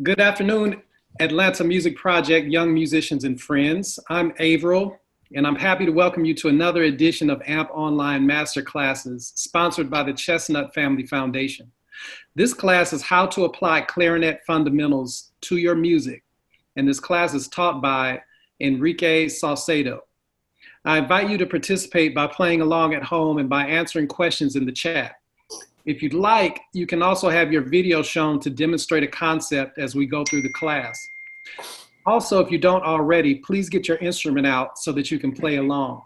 Good afternoon, Atlanta Music Project, young musicians and friends. I'm Averill, and I'm happy to welcome you to another edition of AMP Online Masterclasses, sponsored by the Chestnut Family Foundation. This class is how to apply clarinet fundamentals to your music, and this class is taught by Enrique Salcedo. I invite you to participate by playing along at home and by answering questions in the chat. If you'd like, you can also have your video shown to demonstrate a concept as we go through the class. Also, if you don't already, please get your instrument out so that you can play along.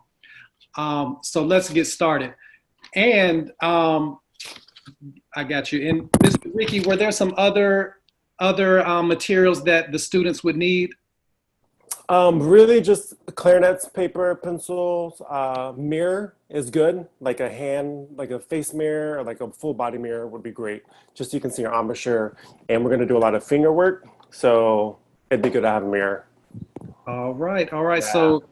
So let's get started. And I got you. And Mr. Ricky, were there some other materials that the students would need? Really just clarinets, paper, pencils, mirror is good. Like a face mirror or like a full body mirror would be great. Just so you can see your embouchure. And we're gonna do a lot of finger work. So it'd be good to have a mirror. All right, all right. Yeah. So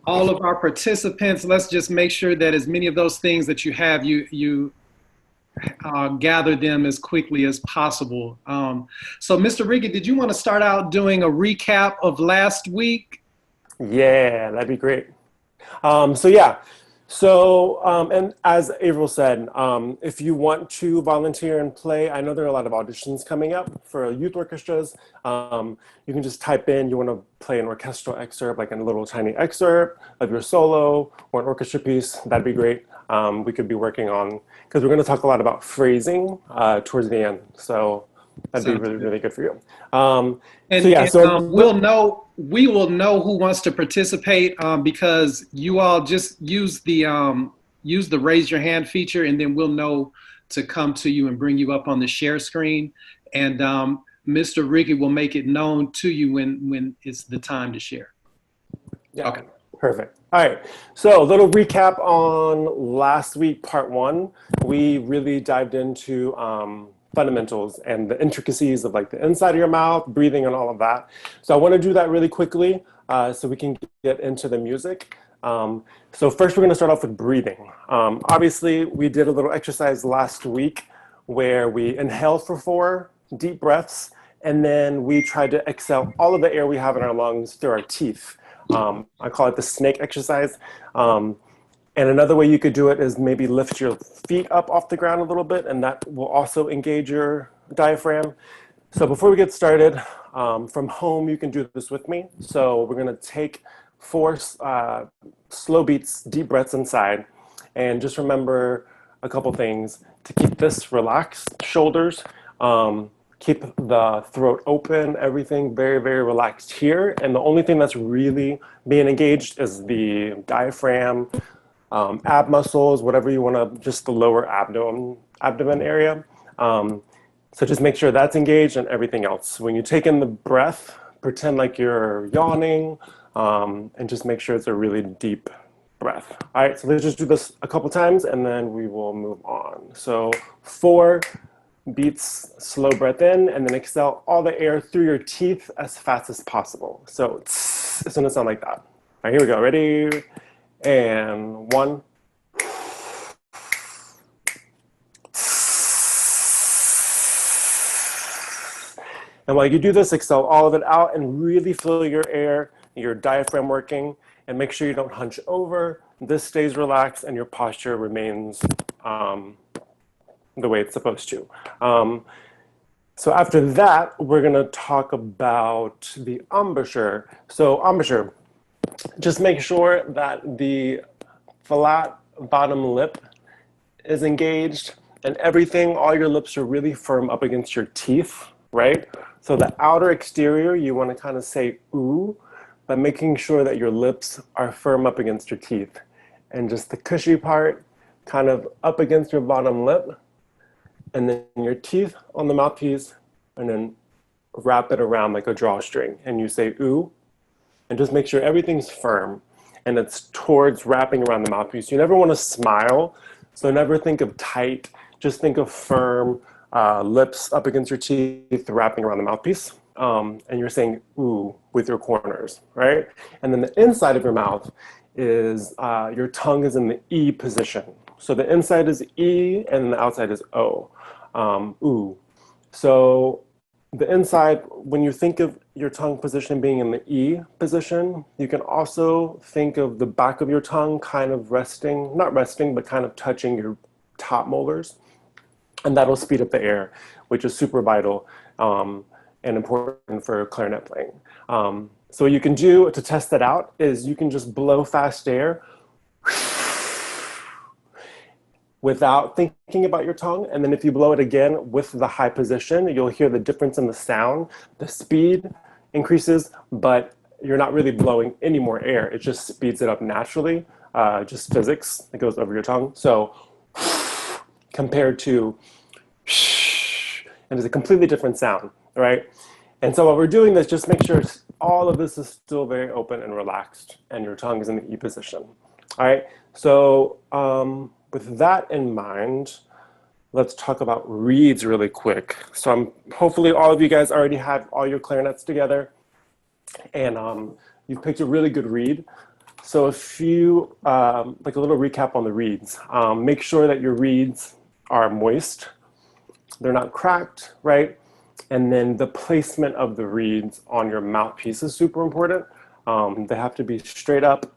all of our participants, let's just make sure that as many of those things that you have, you gather them as quickly as possible. So Mr. Ricky, did you want to start out doing a recap of last week? Yeah, that'd be great. And as Averill said, if you want to volunteer and play, I know there are a lot of auditions coming up for youth orchestras. You can just type in, you want to play an orchestral excerpt, like a little tiny excerpt of your solo or an orchestra piece, that'd be great. We could be working on, because we're going to talk a lot about phrasing towards the end. So that'd be really, really good for you. We will know who wants to participate because you all just use the raise your hand feature, and then we'll know to come to you and bring you up on the share screen. And Mr. Ricky will make it known to you when it's the time to share. Yeah. Okay. Perfect. All right. So a little recap on last week, part one. We really dived into fundamentals and the intricacies of like the inside of your mouth, breathing and all of that. So I want to do that really quickly so we can get into the music. So first we're going to start off with breathing. Obviously we did a little exercise last week where we inhaled for 4 deep breaths and then we tried to exhale all of the air we have in our lungs through our teeth. I call it the snake exercise. And another way you could do it is maybe lift your feet up off the ground a little bit, and that will also engage your diaphragm. So before we get started, from home, you can do this with me. So we're gonna take 4 slow beats, deep breaths inside, and just remember a couple things to keep this relaxed, shoulders, keep the throat open, everything very, very relaxed here. And the only thing that's really being engaged is the diaphragm, ab muscles, whatever you want to, just the lower abdomen area. So just make sure that's engaged and everything else. When you take in the breath, pretend like you're yawning and just make sure it's a really deep breath. All right, so let's just do this a couple times and then we will move on. So 4 beats, slow breath in, and then exhale all the air through your teeth as fast as possible. So it's gonna sound like that. All right, here we go, ready? And 1. And while you do this, exhale all of it out and really fill your air, your diaphragm working, and make sure you don't hunch over. This stays relaxed and your posture remains the way it's supposed to. So after that, we're gonna talk about the embouchure. So embouchure, just make sure that the flat bottom lip is engaged and everything, all your lips are really firm up against your teeth, right? So the outer exterior, you wanna kind of say ooh, but making sure that your lips are firm up against your teeth. And just the cushy part, kind of up against your bottom lip, and then your teeth on the mouthpiece, and then wrap it around like a drawstring. And you say ooh, and just make sure everything's firm and it's towards wrapping around the mouthpiece. You never want to smile, so never think of tight, just think of firm lips up against your teeth, wrapping around the mouthpiece. And you're saying ooh with your corners, right? And then the inside of your mouth is, your tongue is in the E position. So the inside is E and the outside is O. Ooh. So the inside, when you think of your tongue position being in the E position, you can also think of the back of your tongue kind of resting, not resting, but kind of touching your top molars. And that'll speed up the air, which is super vital and important for clarinet playing. So what you can do to test that out is you can just blow fast air without thinking about your tongue. And then if you blow it again with the high position, you'll hear the difference in the sound. The speed increases, but you're not really blowing any more air. It just speeds it up naturally, just physics. It goes over your tongue. So compared to and it's a completely different sound, right? And so while we're doing this, just make sure all of this is still very open and relaxed and your tongue is in the E position. All right, so with that in mind, let's talk about reeds really quick. So hopefully all of you guys already have all your clarinets together and you've picked a really good reed. So if you, like a little recap on the reeds, make sure that your reeds are moist, they're not cracked, right? And then the placement of the reeds on your mouthpiece is super important. They have to be straight up,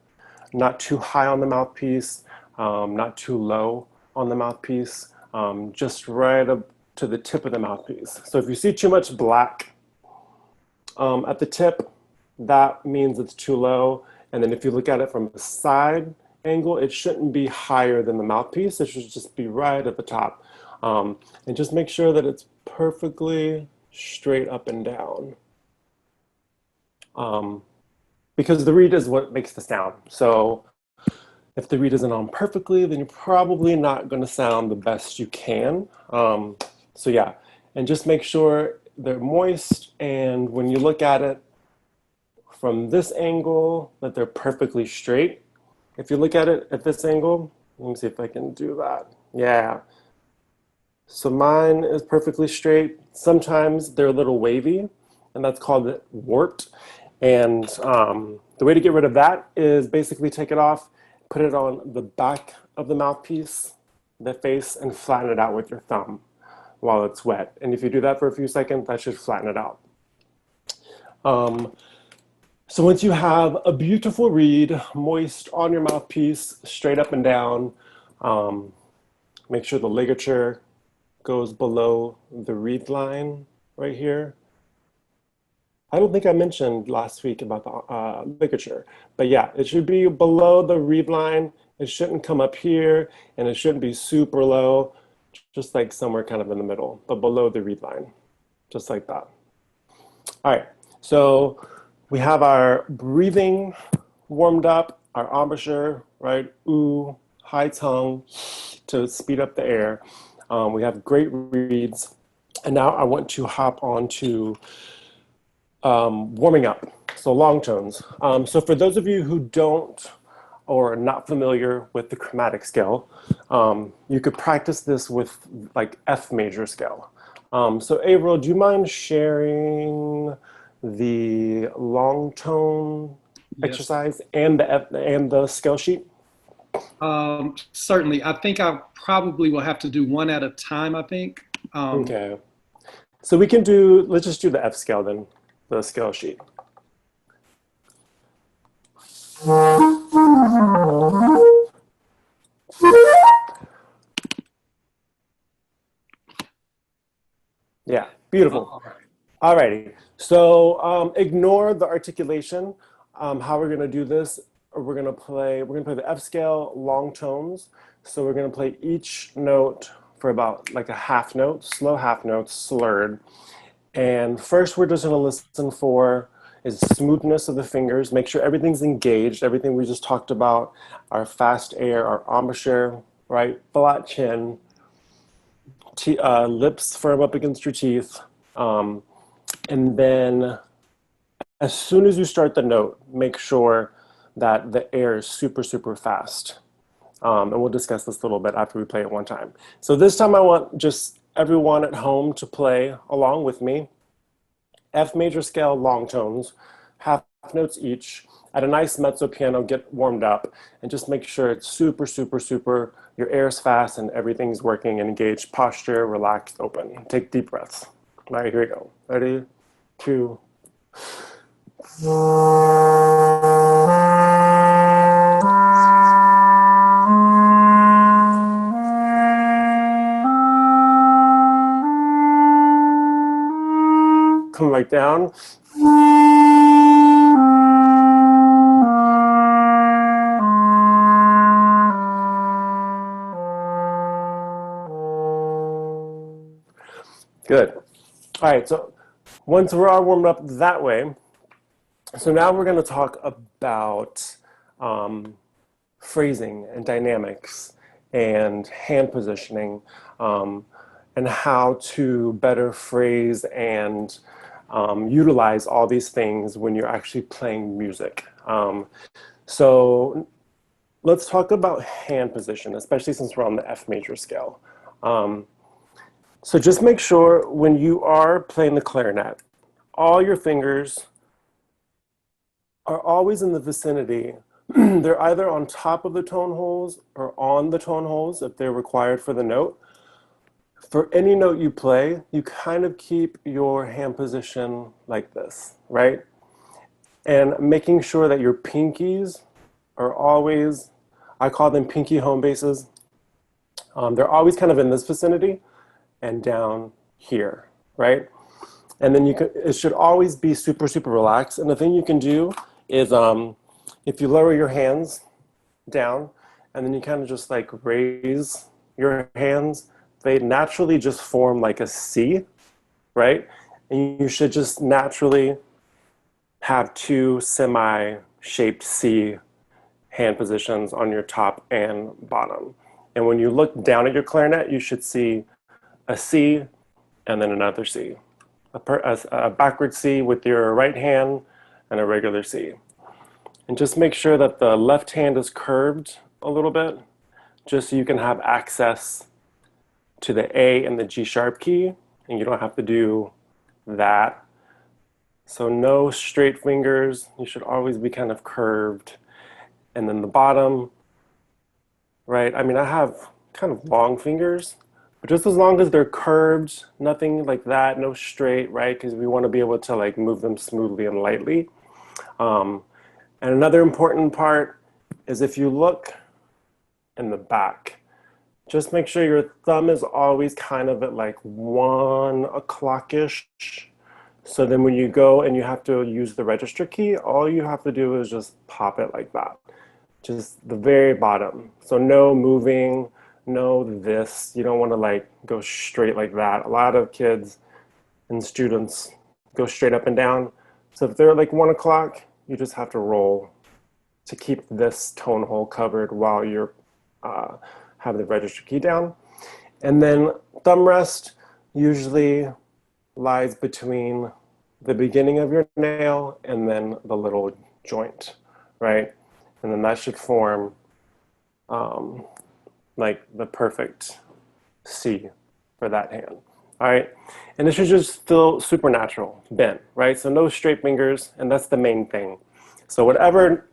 not too high on the mouthpiece, not too low on the mouthpiece, just right up to the tip of the mouthpiece. So if you see too much black at the tip, that means it's too low. And then if you look at it from a side angle, it shouldn't be higher than the mouthpiece. It should just be right at the top. And just make sure that it's perfectly straight up and down. Because the reed is what makes the sound. So if the reed isn't on perfectly, then you're probably not going to sound the best you can. So yeah, and just make sure they're moist. And when you look at it from this angle, that they're perfectly straight. If you look at it at this angle, let me see if I can do that. Yeah. So mine is perfectly straight. Sometimes they're a little wavy, and that's called warped. And the way to get rid of that is basically take it off, put it on the back of the mouthpiece, the face, and flatten it out with your thumb while it's wet. And if you do that for a few seconds, that should flatten it out. So once you have a beautiful reed, moist on your mouthpiece, straight up and down, make sure the ligature goes below the reed line right here. I don't think I mentioned last week about the ligature, but yeah, it should be below the reed line. It shouldn't come up here, and it shouldn't be super low, just like somewhere kind of in the middle, but below the reed line, just like that. All right, so we have our breathing warmed up, our embouchure, right? Ooh, high tongue to speed up the air. We have great reeds. And now I want to hop on to warming up, so long tones. So for those of you who don't or are not familiar with the chromatic scale, you could practice this with like F major scale. So Averill, do you mind sharing the long tone exercise and the scale sheet? Certainly. I think I probably will have to do one at a time, I think. Okay. So we can do, let's just do the F scale then, the scale sheet. Yeah, beautiful. All righty. So ignore the articulation. How we're going to do this, we're going to play the F scale long tones. So we're going to play each note for about like a half note, slow half note, slurred. And first we're just going to listen for is smoothness of the fingers. Make sure everything's engaged, everything we just talked about, our fast air, our embouchure, right? Flat chin, lips firm up against your teeth. And then as soon as you start the note, make sure that the air is super, super fast. And we'll discuss this a little bit after we play it one time. So this time I want just everyone at home to play along with me. F major scale long tones, half notes each, at a nice mezzo piano, get warmed up, and just make sure it's super, super, super, your air's fast and everything's working, engaged, posture, relaxed, open. Take deep breaths. All right, here we go. Ready, two. Come right down. Good. All right, so once we're all warmed up that way, so now we're going to talk about phrasing and dynamics and hand positioning, and how to better phrase and utilize all these things when you're actually playing music. So let's talk about hand position, especially since we're on the F major scale. So just make sure when you are playing the clarinet, all your fingers are always in the vicinity. They're either on top of the tone holes or on the tone holes if they're required for the note. For any note you play, you kind of keep your hand position like this, right? And making sure that your pinkies are always, I call them pinky home bases. They're always kind of in this vicinity and down here, right? And then it should always be super, super relaxed. And the thing you can do is if you lower your hands down and then you kind of just like raise your hands, they naturally just form like a C, right? And you should just naturally have two semi-shaped C hand positions on your top and bottom. And when you look down at your clarinet, you should see a C and then another C. A backward C with your right hand and a regular C. And just make sure that the left hand is curved a little bit, just so you can have access to the A and the G sharp key, and you don't have to do that. So no straight fingers, you should always be kind of curved. And then the bottom, right? I mean, I have kind of long fingers, but just as long as they're curved, nothing like that, no straight, right? Because we want to be able to like move them smoothly and lightly. And another important part is if you look in the back, just make sure your thumb is always kind of at like 1 o'clock-ish. So then when you go and you have to use the register key, all you have to do is just pop it like that. Just the very bottom. So no moving, no this. You don't want to like go straight like that. A lot of kids and students go straight up and down. So if they're like 1 o'clock, you just have to roll to keep this tone hole covered while you're have the register key down. And then thumb rest usually lies between the beginning of your nail and then the little joint, right? And then that should form like the perfect C for that hand. All right, and this should just feel supernatural, bent, right? So no straight fingers, and that's the main thing. So whatever,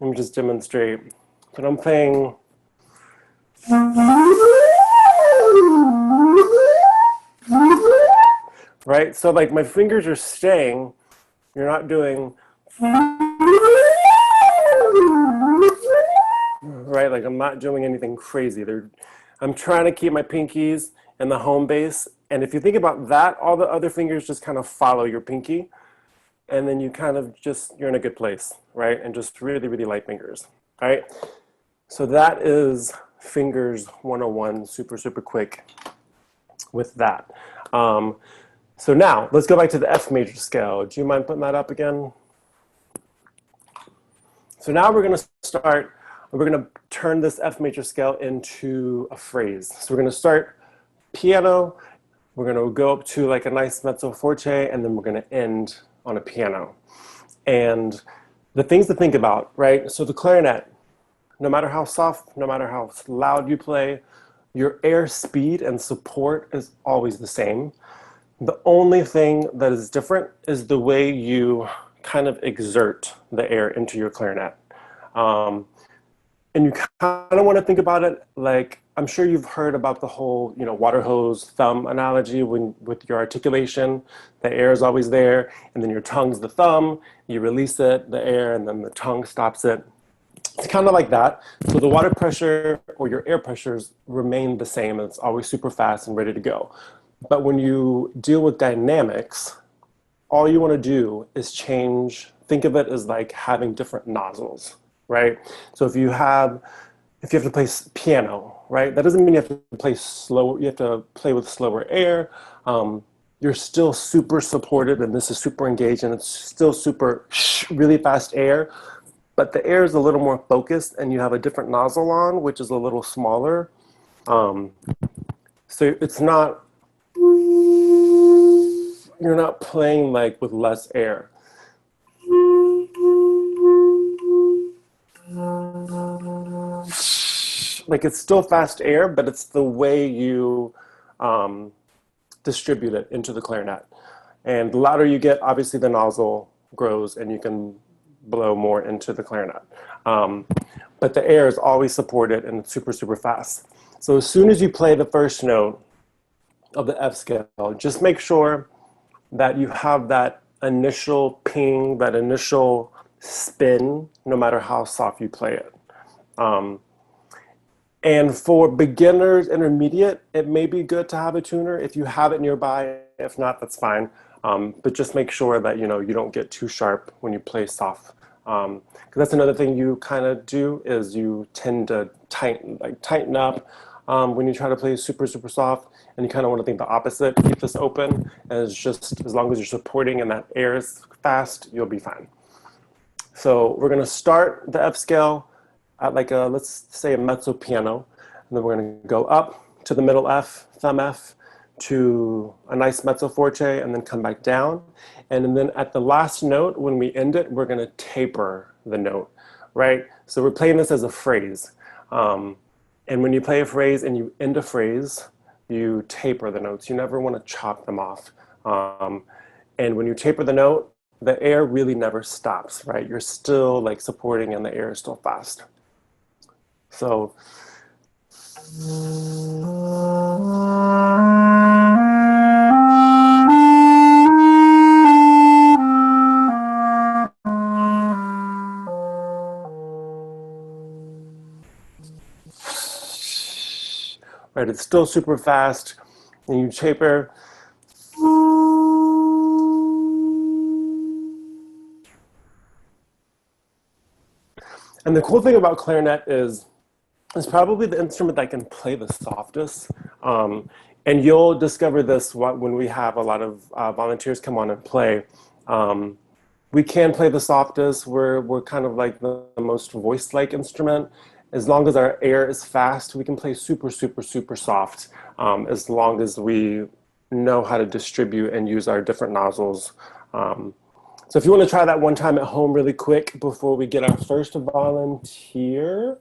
let me just demonstrate. When I'm playing, right? So like my fingers are staying, you're not doing, right? Like I'm not doing anything crazy. I'm trying to keep my pinkies and the home base. And if you think about that, all the other fingers just kind of follow your pinky. And then you kind of just, you're in a good place, right? And just really, really light fingers, all right? So that is fingers 101, super, super quick with that. So now let's go back to the F major scale. Do you mind putting that up again? So now we're gonna start, we're gonna turn this F major scale into a phrase. So we're gonna start piano, we're gonna go up to like a nice mezzo forte, and then we're gonna end on a piano. And the things to think about, right? So the clarinet, no matter how soft, no matter how loud you play, your air speed and support is always the same. The only thing that is different is the way you kind of exert the air into your clarinet. And you kind of want to think about it like I'm sure you've heard about the whole, water hose thumb analogy with your articulation. The air is always there, and then your tongue's the thumb. You release it, the air, and then the tongue stops it. It's kind of like that. So the water pressure or your air pressures remain the same. It's always super fast and ready to go. But when you deal with dynamics, all you want to do is think of it as like having different nozzles, right? So if you have to play piano, right? That doesn't mean you have to play slow. You have to play with slower air. You're still super supported, and this is super engaged, and it's still super really fast air. But the air is a little more focused, and you have a different nozzle on, which is a little smaller. So it's not, you're not playing like with less air. Like it's still fast air, but it's the way you distribute it into the clarinet. And the louder you get, obviously the nozzle grows and you can blow more into the clarinet. But the air is always supported and it's super, super fast. So as soon as you play the first note of the F scale, just make sure that you have that initial ping, that initial spin, no matter how soft you play it. And for beginners, intermediate, it may be good to have a tuner if you have it nearby. If not, that's fine. But just make sure that you don't get too sharp when you play soft. Because that's another thing you kind of do is you tend to tighten up when you try to play super, super soft. And you kind of want to think the opposite. Keep this open, and it's just as long as you're supporting and that air is fast, you'll be fine. So we're going to start the F scale at like let's say a mezzo piano, and then we're going to go up to the middle F, thumb F, to a nice mezzo forte, and then come back down. And then at the last note, when we end it, we're going to taper the note, right? So we're playing this as a phrase. And when you play a phrase and you end a phrase, you taper the notes. You never want to chop them off. And when you taper the note, the air really never stops, right? You're still like supporting and the air is still fast. So right, it's still super fast, and you taper. And the cool thing about clarinet is it's probably the instrument that can play the softest. And you'll discover this when we have a lot of volunteers come on and play. We can play the softest. We're kind of like the most voice-like instrument. As long as our air is fast, we can play super, super, super soft, as long as we know how to distribute and use our different nozzles. So if you want to try that one time at home really quick before we get our first volunteer,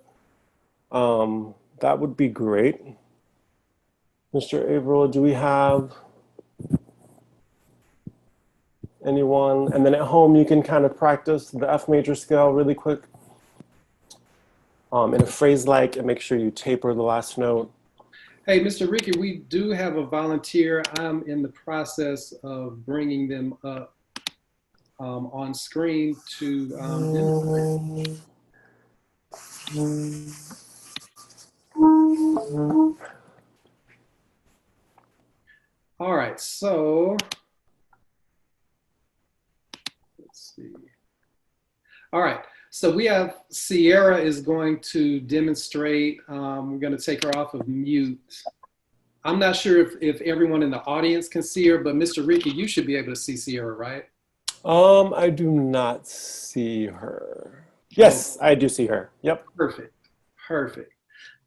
that would be great. Mr. Averill, do we have anyone? And then at home, you can kind of practice the F major scale really quick. In a phrase like, and make sure you taper the last note. Hey, Mr. Ricky, we do have a volunteer. I'm in the process of bringing them up on screen to demonstrate. All right, so let's see. All right, so we have Sierra is going to demonstrate. We're going to take her off of mute. I'm not sure if everyone in the audience can see her, but Mr. Ricky, you should be able to see Sierra, right? I do not see her. Yes, I do see her. Yep. Perfect. Perfect.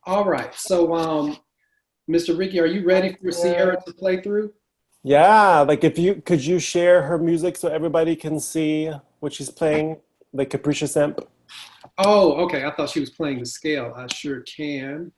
All right. So, Mr. Ricky, are you ready for Sierra to play through? Yeah, like could you share her music so everybody can see what she's playing, the Capricious Imp? Oh, okay. I thought she was playing the scale. I sure can.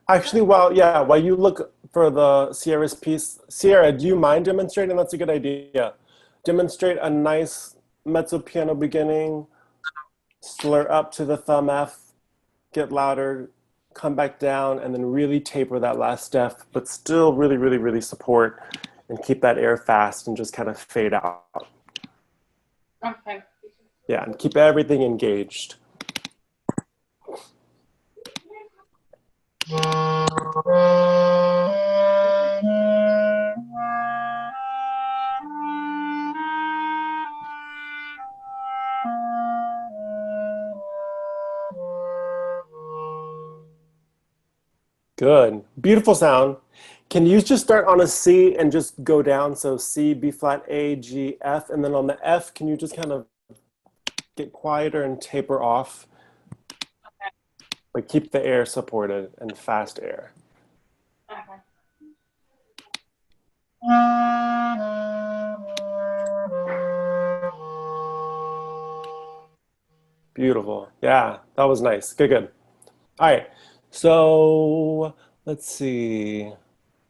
Actually, while you look for the Sierra's piece. Sierra, do you mind demonstrating? That's a good idea. Demonstrate a nice mezzo piano beginning, slur up to the thumb F, get louder, come back down, and then really taper that last F, but still really, really, really support and keep that air fast and just kind of fade out. Okay. Yeah, and keep everything engaged. Good. Beautiful sound. Can you just start on a C and just go down? So C, B flat, A, G, F. And then on the F, can you just kind of get quieter and taper off? Okay. Like keep the air supported and fast air. Okay. Beautiful. Yeah, that was nice. Good, good. All right. So let's see.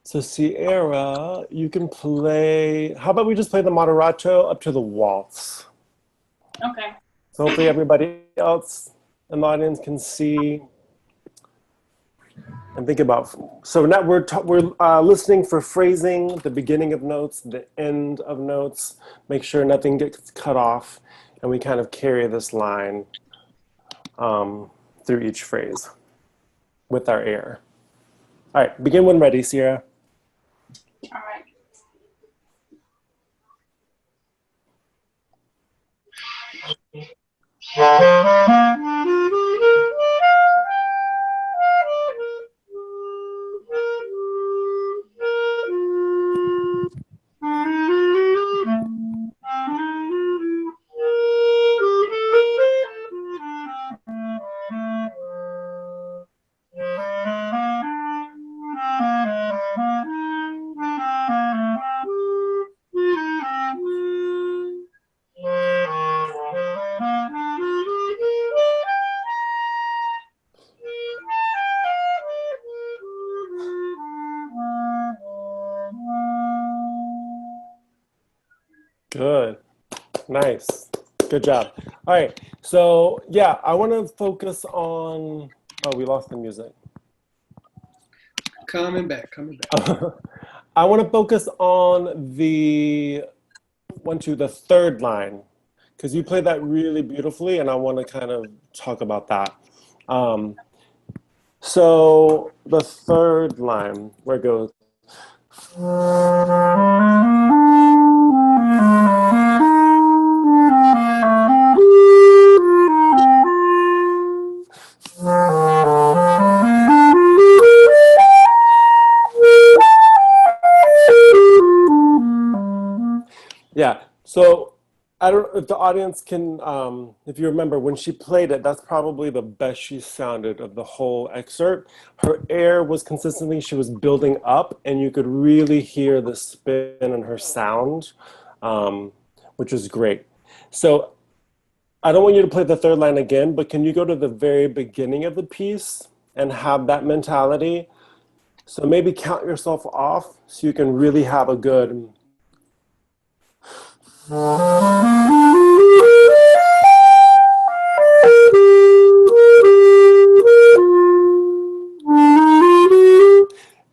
So Sierra, you can play, how about we just play the moderato up to the waltz? Okay. So hopefully everybody else in the audience can see and think about. So now we're listening for phrasing, the beginning of notes, the end of notes. Make sure nothing gets cut off, and we kind of carry this line through each phrase with our air. All right, begin when ready, Sierra. All right. Good. Nice. Good job. All right. So yeah, I want to focus on, oh, we lost the music. Coming back, coming back. I want to focus on the the third line, because you played that really beautifully, and I want to kind of talk about that. So the third line, where it goes. Yeah, so I don't know if the audience can, if you remember, when she played it, that's probably the best she sounded of the whole excerpt. Her air was consistently, she was building up, and you could really hear the spin in her sound, which was great. So I don't want you to play the third line again, but can you go to the very beginning of the piece and have that mentality? So maybe count yourself off so you can really have a good...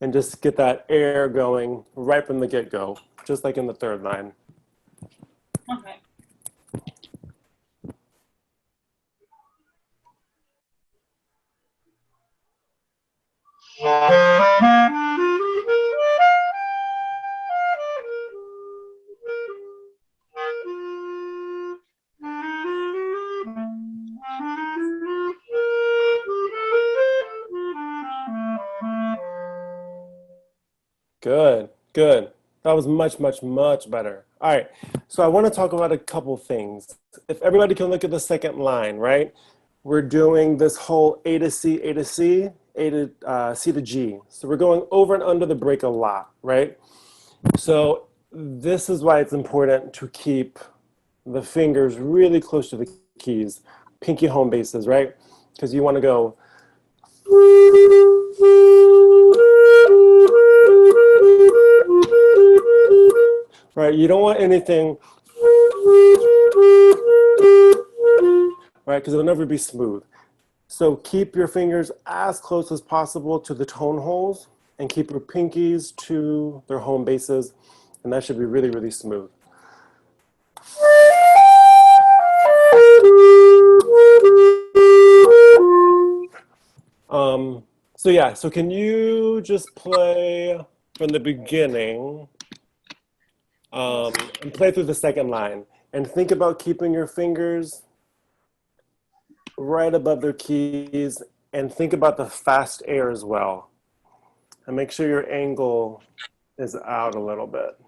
And just get that air going right from the get-go, just like in the third line. Okay. Good, good. That was much, much, much better. All right, so I want to talk about a couple things. If everybody can look at the second line, right? We're doing this whole A to C, A to C, A to C to G. So we're going over and under the break a lot, right? So this is why it's important to keep the fingers really close to the keys, pinky home bases, right? Because you want to go... Right, you don't want anything, right, because it'll never be smooth. So keep your fingers as close as possible to the tone holes and keep your pinkies to their home bases, and that should be really, really smooth. So yeah, so can you just play from the beginning and play through the second line and think about keeping your fingers right above their keys and think about the fast air as well. And make sure your angle is out a little bit.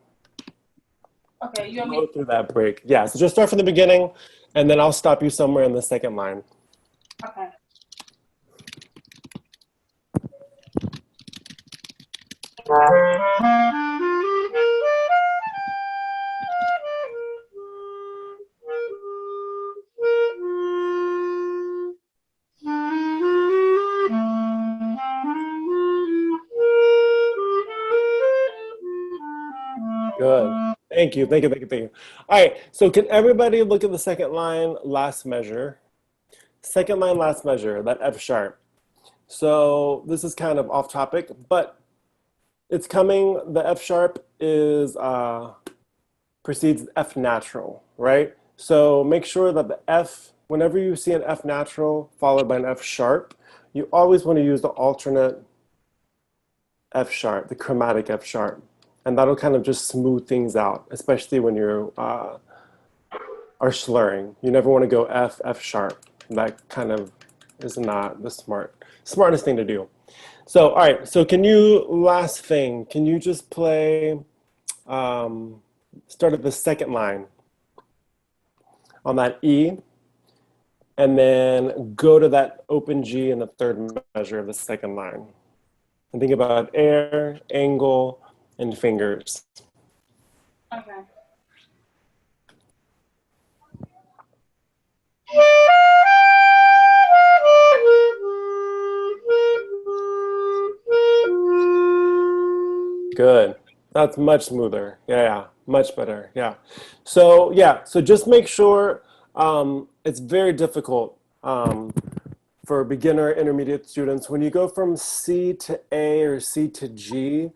Okay, you want me? Go through that break. Yeah, so just start from the beginning and then I'll stop you somewhere in the second line. Okay. Good. Thank you. Thank you. Thank you. Thank you. All right. So can everybody look at the second line, last measure? Second line, last measure, that F sharp. So this is kind of off topic, but it's coming. The F sharp is precedes F natural, right? So make sure that the F, whenever you see an F natural followed by an F sharp, you always want to use the alternate F sharp, the chromatic F sharp. And that'll kind of just smooth things out, especially when you are slurring. You never want to go F, F sharp. That kind of is not the smartest thing to do. So, all right, so can you, last thing, can you just play, start at the second line on that E, and then go to that open G in the third measure of the second line. And think about air, angle, and fingers. Okay. Good. That's much smoother. Yeah, much better. Yeah. So just make sure it's very difficult for beginner intermediate students when you go from C to A or C to G,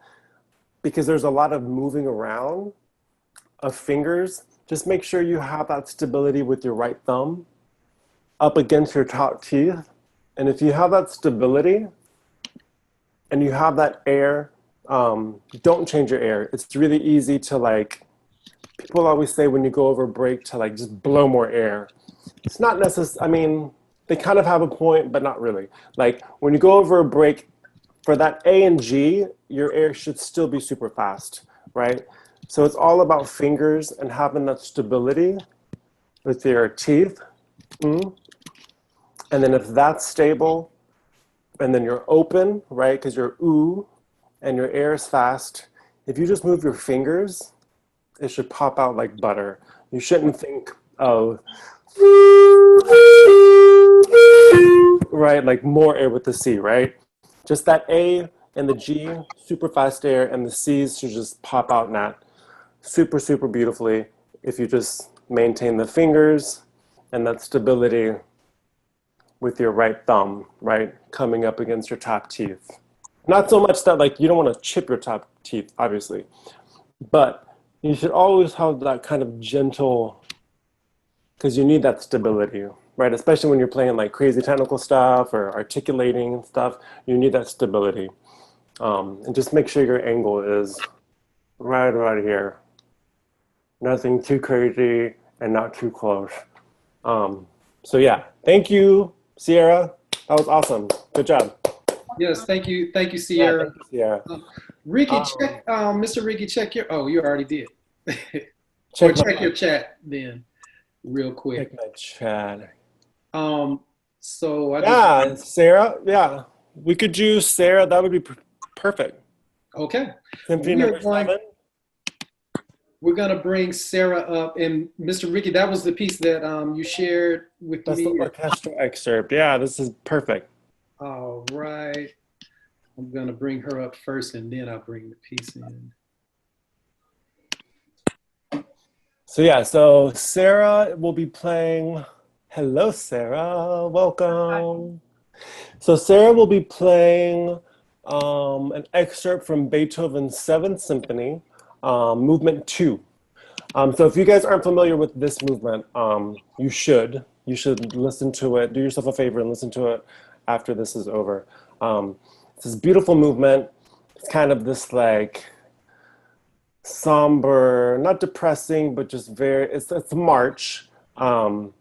because there's a lot of moving around of fingers. Just make sure you have that stability with your right thumb up against your top teeth. And if you have that stability and you have that air, don't change your air. It's really easy to, like, people always say when you go over a break to, like, just blow more air. It's not necessary. I mean, they kind of have a point, but not really. Like, when you go over a break, for that A and G, your air should still be super fast, right? So it's all about fingers and having that stability with your teeth. And then if that's stable, and then you're open, right? Because you're ooh, and your air is fast. If you just move your fingers, it should pop out like butter. You shouldn't think of, right, like more air with the C, right? Just that A and the G, super fast air, and the C's should just pop out in that super, super beautifully if you just maintain the fingers and that stability with your right thumb, right, coming up against your top teeth. Not so much that, like, you don't want to chip your top teeth, obviously, but you should always have that kind of gentle, because you need that stability, right? Especially when you're playing like crazy technical stuff or articulating and stuff, you need that stability. And just make sure your angle is right here. Nothing too crazy and not too close. So yeah, thank you, Sierra. That was awesome. Good job. Yes, thank you, Sierra. Yeah, thank you, Sierra. Ricky, check, Mr. Ricky, check your. Oh, you already did. Check your chat then, real quick. Check my chat. So I Sarah. Yeah, we could do Sarah. That would be perfect. Okay. Symphony number 7. We're gonna bring Sarah up, and Mr. Ricky, that was the piece that you shared with me. That's the orchestral excerpt. Yeah, this is perfect. All right. I'm going to bring her up first and then I'll bring the piece in. So yeah, so Sarah will be playing. Hello, Sarah. Welcome. So Sarah will be playing an excerpt from Beethoven's Seventh Symphony, Movement 2. So if you guys aren't familiar with this movement, you should. You should listen to it. Do yourself a favor and listen to it after this is over. It's this beautiful movement. It's kind of this like somber, not depressing, but just very, it's a march. And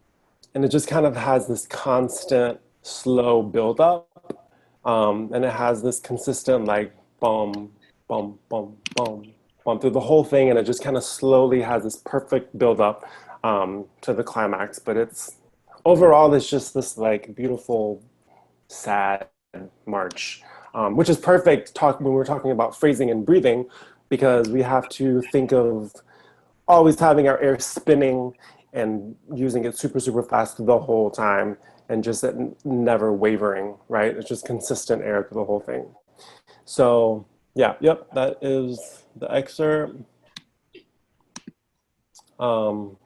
it just kind of has this constant slow buildup. And it has this consistent like bum, bum, bum, bum, bum through the whole thing. And it just kind of slowly has this perfect buildup to the climax. But it's overall, it's just this like beautiful, sad march, which is perfect when we're talking about phrasing and breathing, because we have to think of always having our air spinning and using it super, super fast the whole time and just never wavering, right? It's just consistent air through the whole thing. So yeah, yep, that is the excerpt. So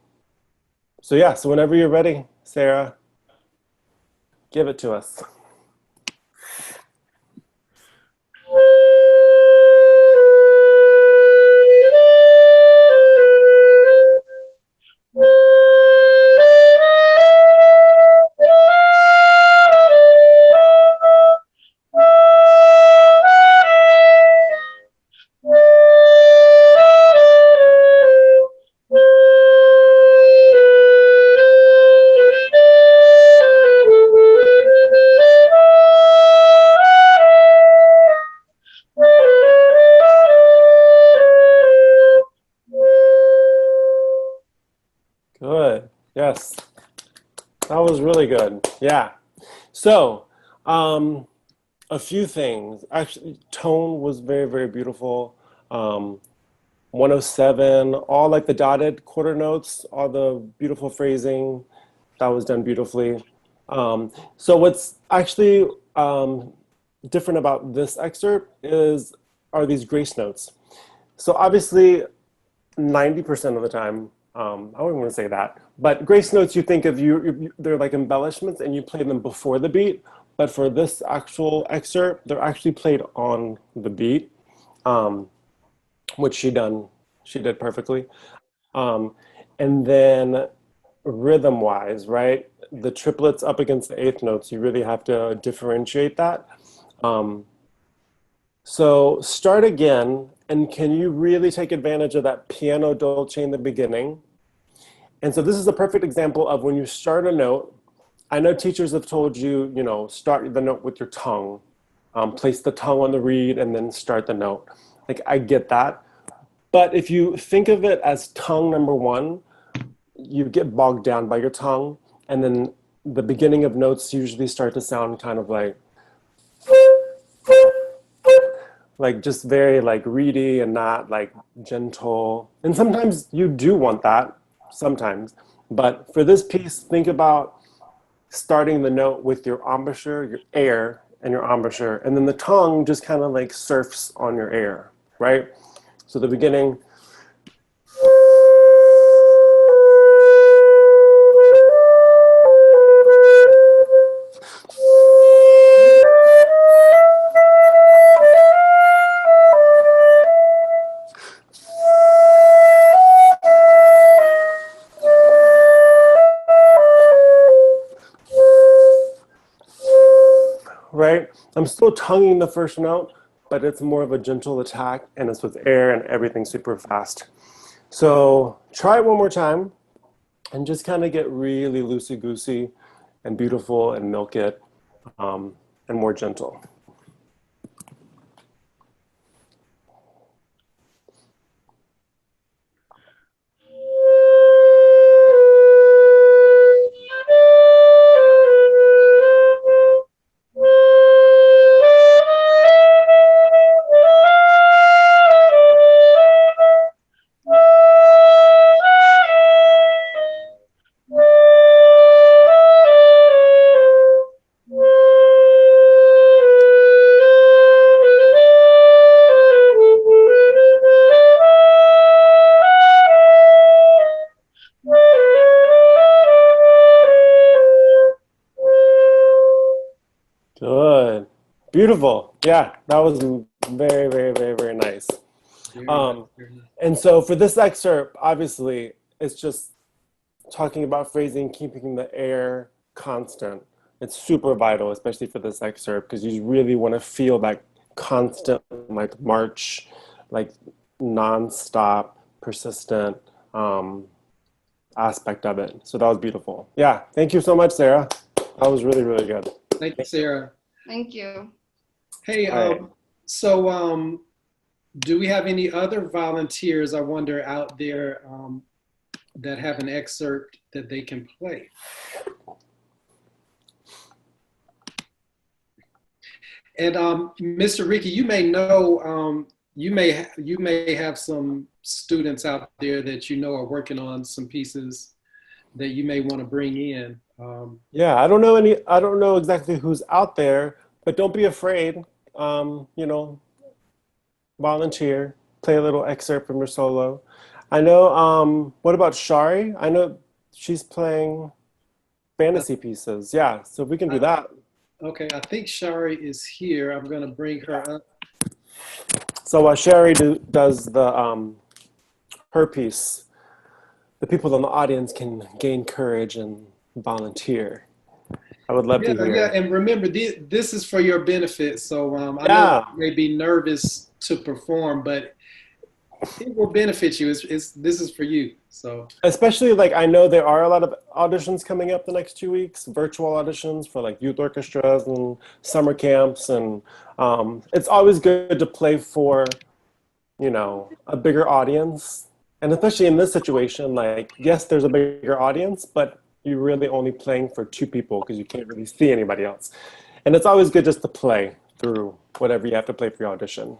yeah, so whenever you're ready, Sarah, give it to us. Good. Yes. That was really good. Yeah. So, a few things. Actually, tone was very, very beautiful. 107, all like the dotted quarter notes, all the beautiful phrasing, that was done beautifully. So what's actually different about this excerpt are these grace notes. So obviously, 90% of the time, I wouldn't want to say that, but grace notes, you think of they're like embellishments and you play them before the beat. But for this actual excerpt, they're actually played on the beat, which she did perfectly. And then rhythm-wise, right? The triplets up against the eighth notes, you really have to differentiate that. So start again, and can you really take advantage of that piano dolce in the beginning? And so this is a perfect example of when you start a note. I know teachers have told you, start the note with your tongue, place the tongue on the reed and then start the note. Like, I get that. But if you think of it as tongue number one, you get bogged down by your tongue. And then the beginning of notes usually start to sound kind of like just very like reedy and not like gentle. And sometimes you do want that, sometimes. But for this piece, think about starting the note with your embouchure, your air, and your embouchure. And then the tongue just kind of like surfs on your air, right? So the beginning. Right? I'm still tonguing the first note, but it's more of a gentle attack and it's with air and everything super fast. So try it one more time and just kind of get really loosey-goosey and beautiful and milk it and more gentle. Good. Beautiful. Yeah, that was very, very, very, very nice. Very nice, Um, very nice. and so for this excerpt, obviously, it's just talking about phrasing, keeping the air constant. It's super vital, especially for this excerpt, because you really want to feel that constant, like march, like non-stop, persistent aspect of it. So that was beautiful. Yeah, thank you so much, Sarah. That was really, really good. Thank you, Sarah. Thank you. Hey, All right. so do we have any other volunteers, I wonder, out there that have an excerpt that they can play? And Mr. Ricky, you may know, you may have some students out there that you know are working on some pieces that you may want to bring in. Yeah, I don't know exactly who's out there, but don't be afraid. You know, volunteer, play a little excerpt from your solo. I know, what about Shari? I know she's playing fantasy pieces. Yeah, so we can do that. Okay, I think Shari is here. I'm going to bring her up. So while Sherry does her piece, the people in the audience can gain courage and volunteer. I would love to Yeah, yeah, hear. and remember, this is for your benefit. So I know Yeah, you may be nervous to perform, but it will benefit you. This is for you. So especially like I know there are a lot of auditions coming up the next 2 weeks, virtual auditions for like youth orchestras and summer camps, and it's always good to play for, you know, a bigger audience. And especially in this situation, like, yes, there's a bigger audience, but you're really only playing for two people because you can't really see anybody else. And it's always good just to play through whatever you have to play for your audition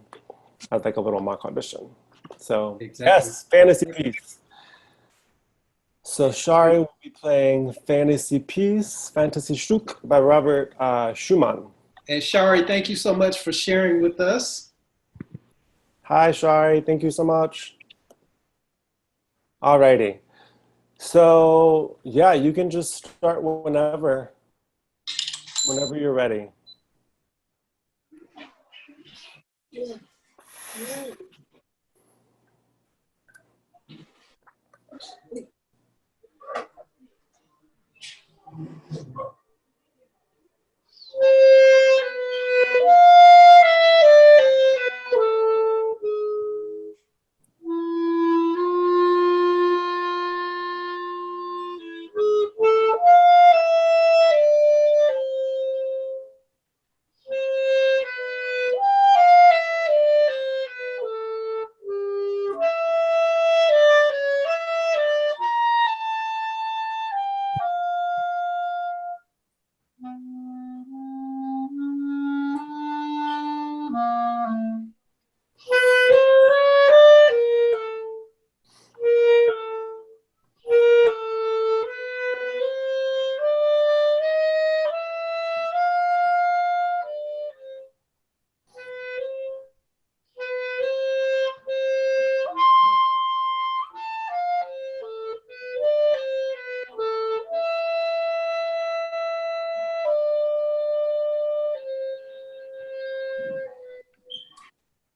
as like a little mock audition. So, exactly. yes, fantasy piece. So Shari will be playing Fantasy Piece, Fantasy Stück by Robert Schumann. And Shari, thank you so much for sharing with us. Hi, Shari. Thank you so much. Alrighty. So, yeah, you can just start whenever you're ready.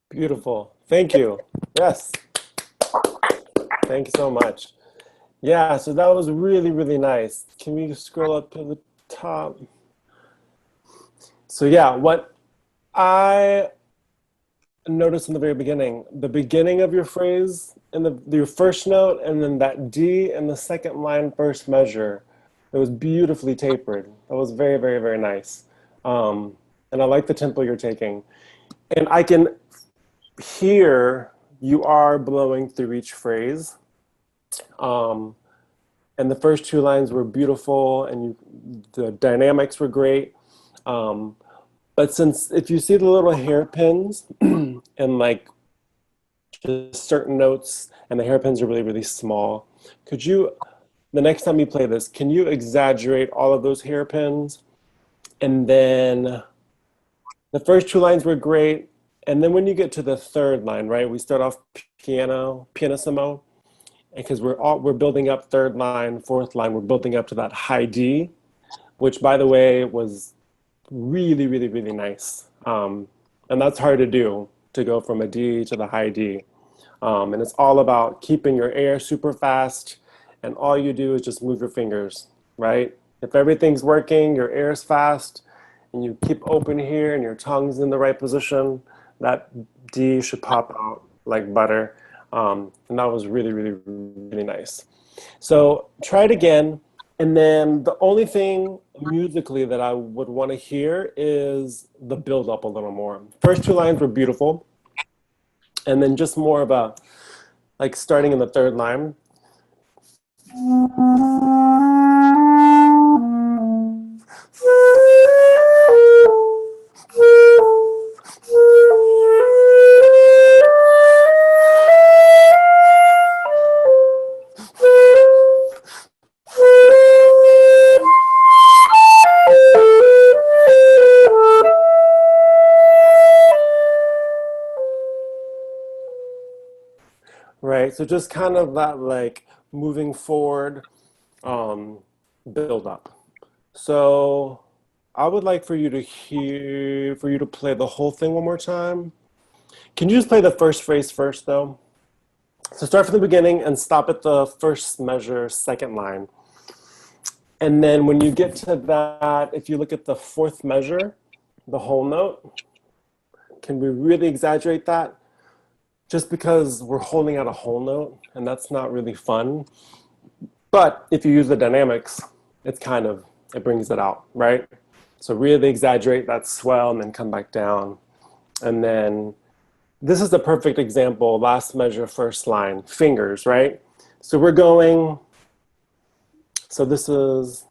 Beautiful. Thank you. Yes. Thank you so much. Yeah, so that was really, really nice. Can we scroll up to the top? So yeah, what I noticed in the very beginning, the beginning of your phrase and your first note, and then that D in the second line first measure, it was beautifully tapered. That was very, very, very nice. And I like the tempo you're taking. And I can hear you are blowing through each phrase. And the first two lines were beautiful, and the dynamics were great. But since if you see the little hairpins and like just certain notes, and the hairpins are really, really small, could you, the next time you play this, can you exaggerate all of those hairpins? And then the first two lines were great. And then when you get to the third line, right, we start off pianissimo, because we're building up third line, fourth line, we're building up to that high D, which by the way was really, really, really nice. And that's hard to do, to go from a D to the high D. And it's all about keeping your air super fast, and all you do is just move your fingers, right? If everything's working, your air is fast, and you keep open here and your tongue's in the right position, that D should pop out like butter. And that was really, really, really nice. So try it again. And then the only thing musically that I would want to hear is the build up a little more. First two lines were beautiful. And then just more of a, like starting in the third line. Right, so just kind of that like moving forward build up. So I would like for you to play the whole thing one more time. Can you just play the first phrase first though? So start from the beginning and stop at the first measure, second line. And then when you get to that, if you look at the fourth measure, the whole note, can we really exaggerate that? Just because we're holding out a whole note, and that's not really fun. But if you use the dynamics, it brings it out, right? So really exaggerate that swell and then come back down. And then this is the perfect example, last measure, first line, fingers, right? So we're going, so this is,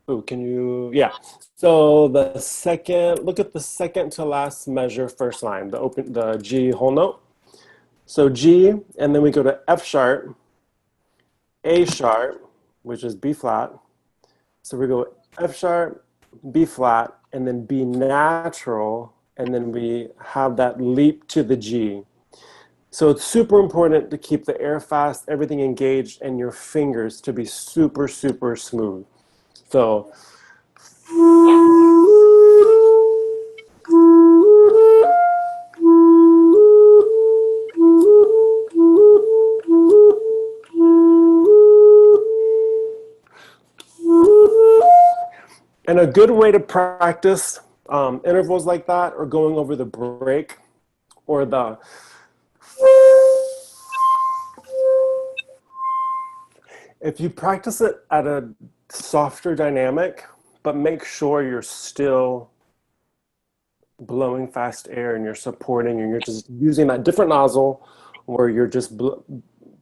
yeah. So the second, look at the second to last measure, first line, the G whole note. So G, and then we go to F sharp, A sharp, which is B flat. So we go F sharp, B flat, and then B natural, and then we have that leap to the G. So it's super important to keep the air fast, everything engaged, and your fingers to be super, super smooth. So and a good way to practice intervals like that, or going over the break, or the if you practice it at a softer dynamic, but make sure you're still blowing fast air and you're supporting and you're just using that different nozzle where you're just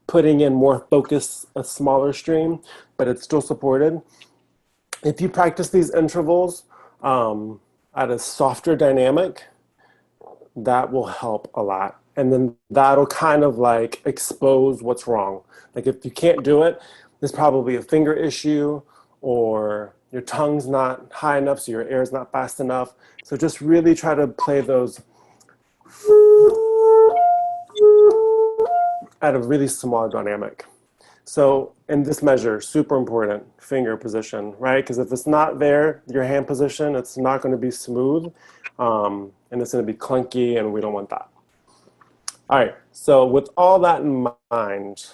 putting in more focus, a smaller stream, but it's still supported. If you practice these intervals at a softer dynamic, that will help a lot. And then that'll kind of like expose what's wrong. Like if you can't do it, there's probably a finger issue, or your tongue's not high enough, so your air's not fast enough. So just really try to play those at a really small dynamic. So in this measure, super important, finger position, right? Because if it's not there, your hand position, it's not going to be smooth, and it's going to be clunky, and we don't want that. All right, so with all that in mind,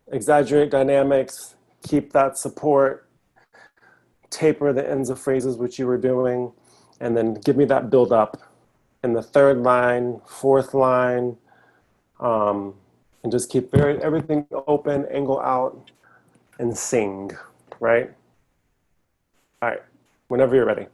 exaggerate dynamics, keep that support, taper the ends of phrases, which you were doing, and then give me that build up in the third line, fourth line, and just keep everything open, angle out, and sing, right? All right, whenever you're ready.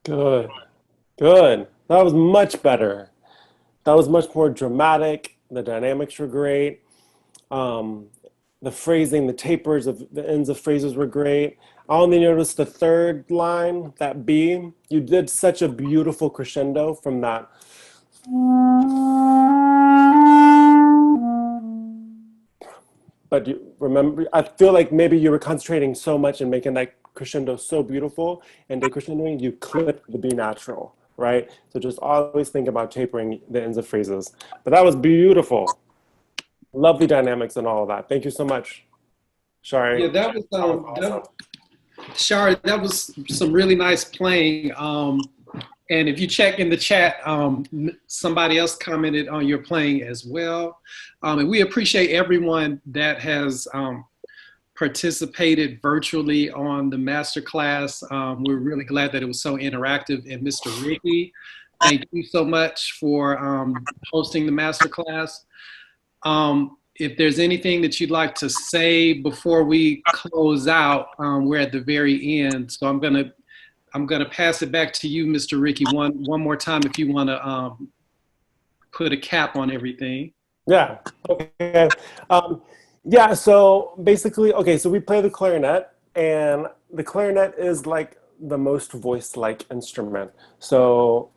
Good. Good. That was much better. That was much more dramatic. The dynamics were great. Um, the phrasing, the tapers of the ends of phrases were great. I only noticed the third line, that B. You did such a beautiful crescendo from that. But you remember, I feel like maybe you were concentrating so much and making that crescendo so beautiful, and decrescendoing, you clipped the B natural, right? So just always think about tapering the ends of phrases. But that was beautiful. Lovely dynamics and all of that. Thank you so much. Sorry. Yeah, that was awesome. Shari, that was some really nice playing. And if you check in the chat, somebody else commented on your playing as well. And we appreciate everyone that has participated virtually on the masterclass. We're really glad that it was so interactive. And Mr. Ricky, thank you so much for hosting the masterclass. If there's anything that you'd like to say before we close out, we're at the very end. So I'm gonna pass it back to you, Mr. Ricky, one more time if you want to put a cap on everything. Yeah. Okay. Yeah. So basically, okay. So we play the clarinet, and the clarinet is like the most voice-like instrument. So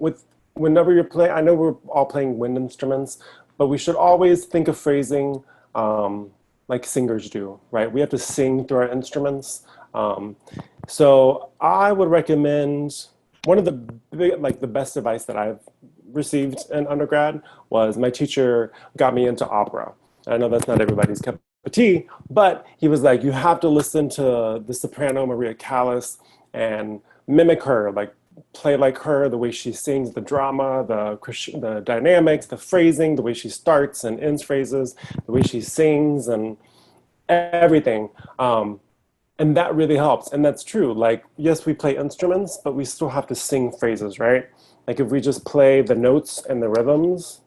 whenever you're playing, I know we're all playing wind instruments, but we should always think of phrasing like singers do, right? We have to sing through our instruments. So I would recommend one of the best advice that I've received in undergrad was my teacher got me into opera. I know that's not everybody's cup of tea, but he was like, you have to listen to the soprano Maria Callas and mimic her, like play like her, the way she sings, the drama, the dynamics, the phrasing, the way she starts and ends phrases, the way she sings and everything. And that really helps. And that's true. Like, yes, we play instruments, but we still have to sing phrases, right? Like if we just play the notes and the rhythms,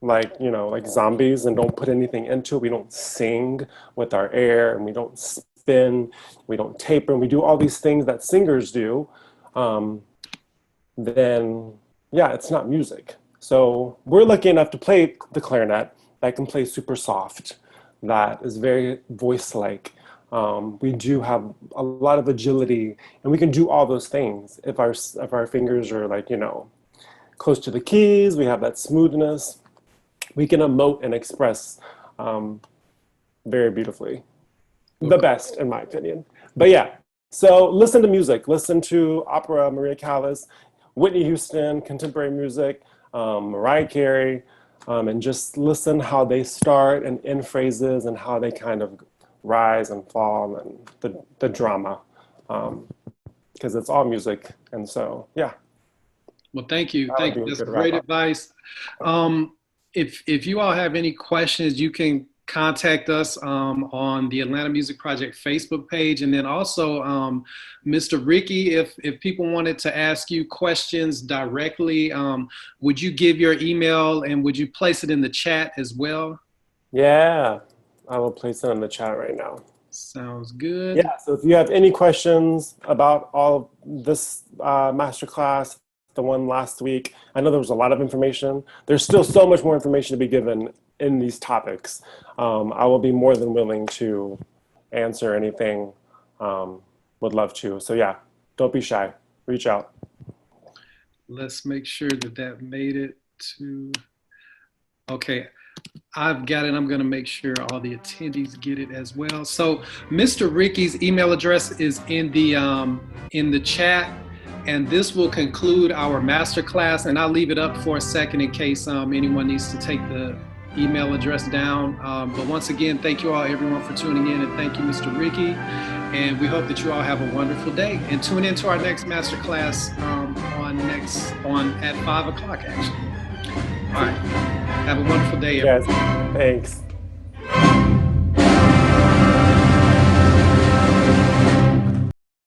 like, you know, like zombies and don't put anything into it, we don't sing with our air and we don't spin, we don't taper, and we do all these things that singers do, then yeah, it's not music. So we're lucky enough to play the clarinet that can play super soft, that is very voice-like. We do have a lot of agility, and we can do all those things if our fingers are like, you know, close to the keys. We have that smoothness. We can emote and express very beautifully. The best, in my opinion. But yeah, so listen to music. Listen to opera, Maria Callas, Whitney Houston, contemporary music, Mariah Carey, and just listen how they start and end phrases and how they kind of rise and fall and the drama, because it's all music. And so, yeah. Well, thank you. Thank you. That's great advice. If you all have any questions, you can contact us on the Atlanta Music Project Facebook page. And then also, Mr. Ricky, if people wanted to ask you questions directly, would you give your email and would you place it in the chat as well? Yeah, I will place it in the chat right now. Sounds good. Yeah, so if you have any questions about all of this masterclass, the one last week, I know there was a lot of information. There's still so much more information to be given in these topics. I will be more than willing to answer anything. Would love to. So yeah, don't be shy. Reach out. Let's make sure that made it to, okay. I've got it. I'm going to make sure all the attendees get it as well. So Mr. Ricky's email address is in the chat, and this will conclude our masterclass. And I'll leave it up for a second in case anyone needs to take the email address down. But once again, thank you all, everyone, for tuning in, and thank you, Mr. Ricky. And we hope that you all have a wonderful day. And tune into our next masterclass at 5 o'clock, actually. All right. Have a wonderful day, everyone. Yes, thanks.